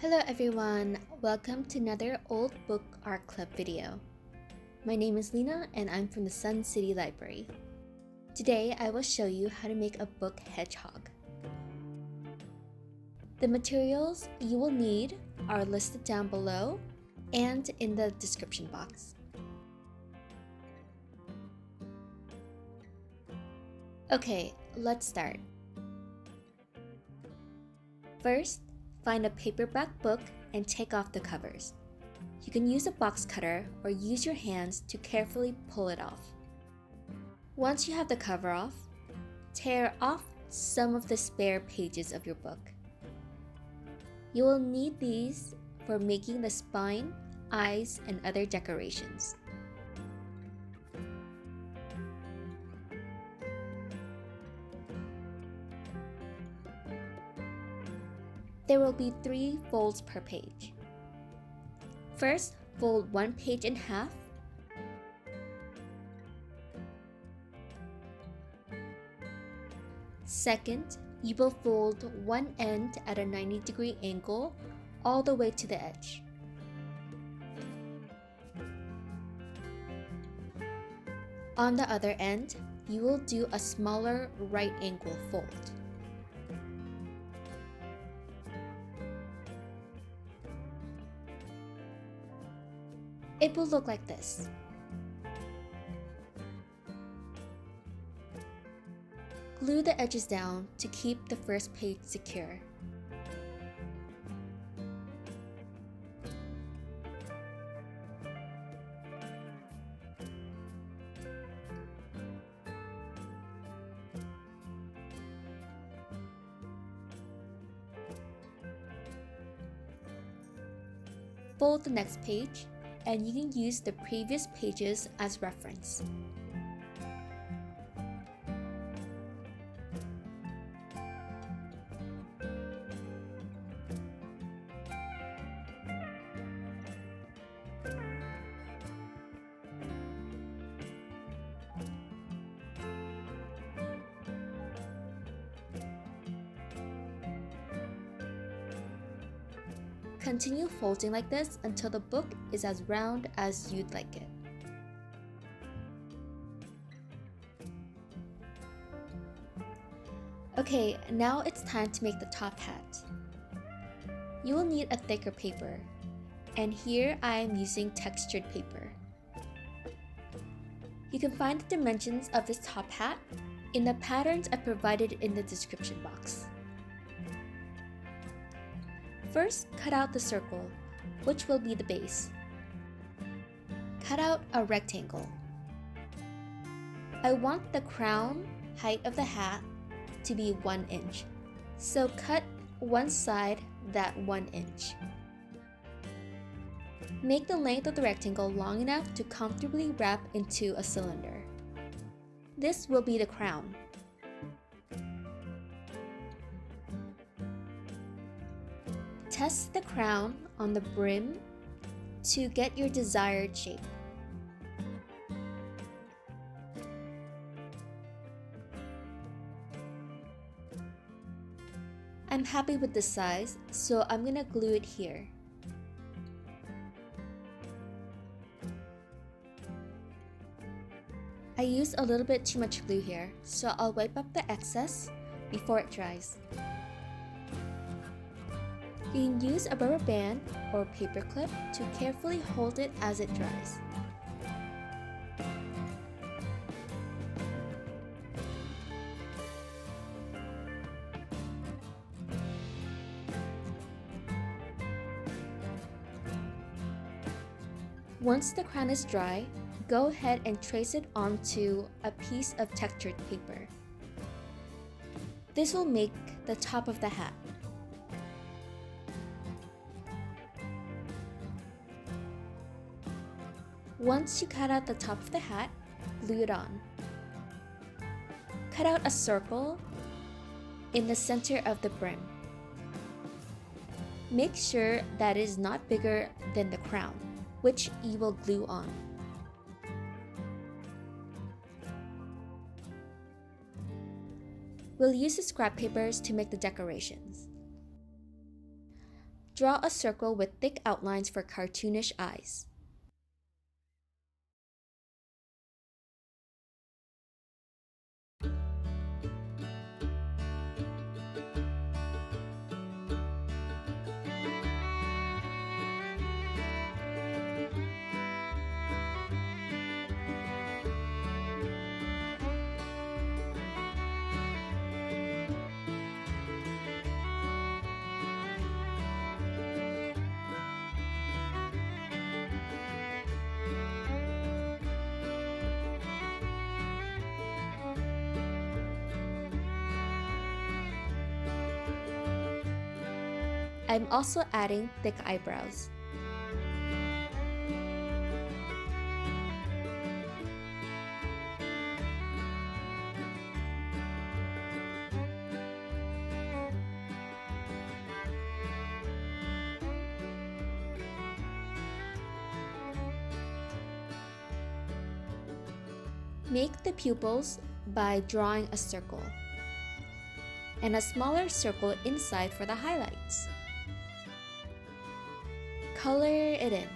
Hello everyone, welcome to another Old Book Art Club video. My name is Lena and I'm from the Sun City Library. Today I will show you how to make a book hedgehog. The materials you will need are listed down below and in the description box. Okay, let's start. First, find a paperback book and take off the covers. You can use a box cutter or use your hands to carefully pull it off. Once you have the cover off, tear off some of the spare pages of your book. You will need these for making the spine, eyes, and other decorations. There will be 3 folds per page. First, fold one page in half. Second, you will fold one end at a 90-degree angle all the way to the edge. On the other end, you will do a smaller right angle fold. It will look like this. Glue the edges down to keep the first page secure. Fold the next page, and you can use the previous pages as reference. Continue folding like this until the book is as round as you'd like it. Okay, now it's time to make the top hat. You will need a thicker paper, and here I am using textured paper. You can find the dimensions of this top hat in the patterns I provided in the description box. First, cut out the circle, which will be the base. Cut out a rectangle. I want the crown height of the hat to be 1 inch, so cut one side that 1 inch. Make the length of the rectangle long enough to comfortably wrap into a cylinder. This will be the crown. Test the crown on the brim to get your desired shape. I'm happy with the size, so I'm gonna glue it here. I used a little bit too much glue here, so I'll wipe up the excess before it dries. You can use a rubber band or paper clip to carefully hold it as it dries. Once the crown is dry, go ahead and trace it onto a piece of textured paper. This will make the top of the hat. Once you cut out the top of the hat, glue it on. Cut out a circle in the center of the brim. Make sure that it is not bigger than the crown, which you will glue on. We'll use the scrap papers to make the decorations. Draw a circle with thick outlines for cartoonish eyes. I'm also adding thick eyebrows. Make the pupils by drawing a circle, and a smaller circle inside for the highlights. Color it in.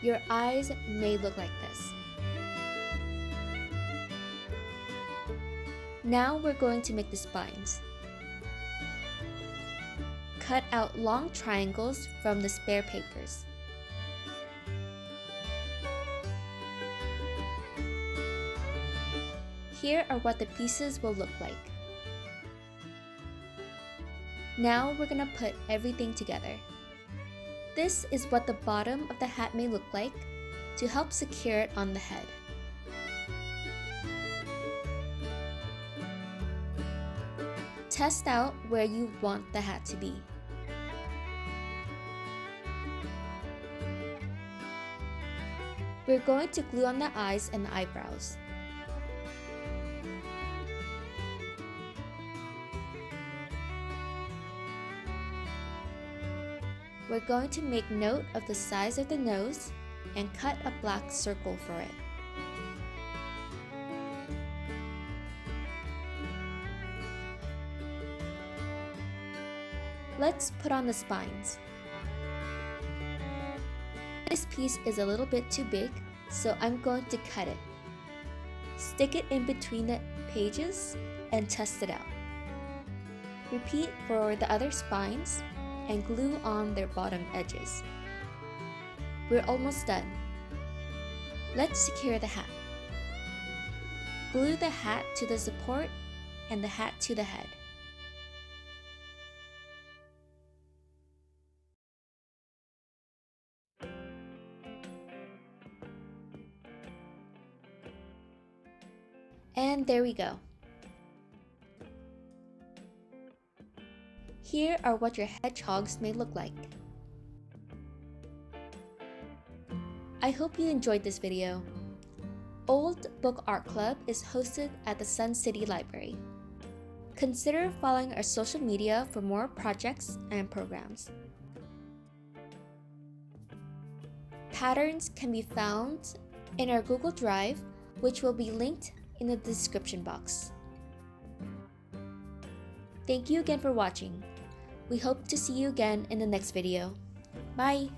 Your eyes may look like this. Now we're going to make the spines. Cut out long triangles from the spare papers. Here are what the pieces will look like. Now we're gonna put everything together. This is what the bottom of the hat may look like to help secure it on the head. Test out where you want the hat to be. We're going to glue on the eyes and the eyebrows. We're going to make note of the size of the nose and cut a black circle for it. Let's put on the spines. This piece is a little bit too big, so I'm going to cut it. Stick it in between the pages and test it out. Repeat for the other spines and glue on their bottom edges. We're almost done. Let's secure the hat. Glue the hat to the support and the hat to the head. And there we go. Here are what your hedgehogs may look like. I hope you enjoyed this video. Old Book Art Club is hosted at the Sun City Library. Consider following our social media for more projects and programs. Patterns can be found in our Google Drive, which will be linked in the description box. Thank you again for watching. We hope to see you again in the next video. Bye!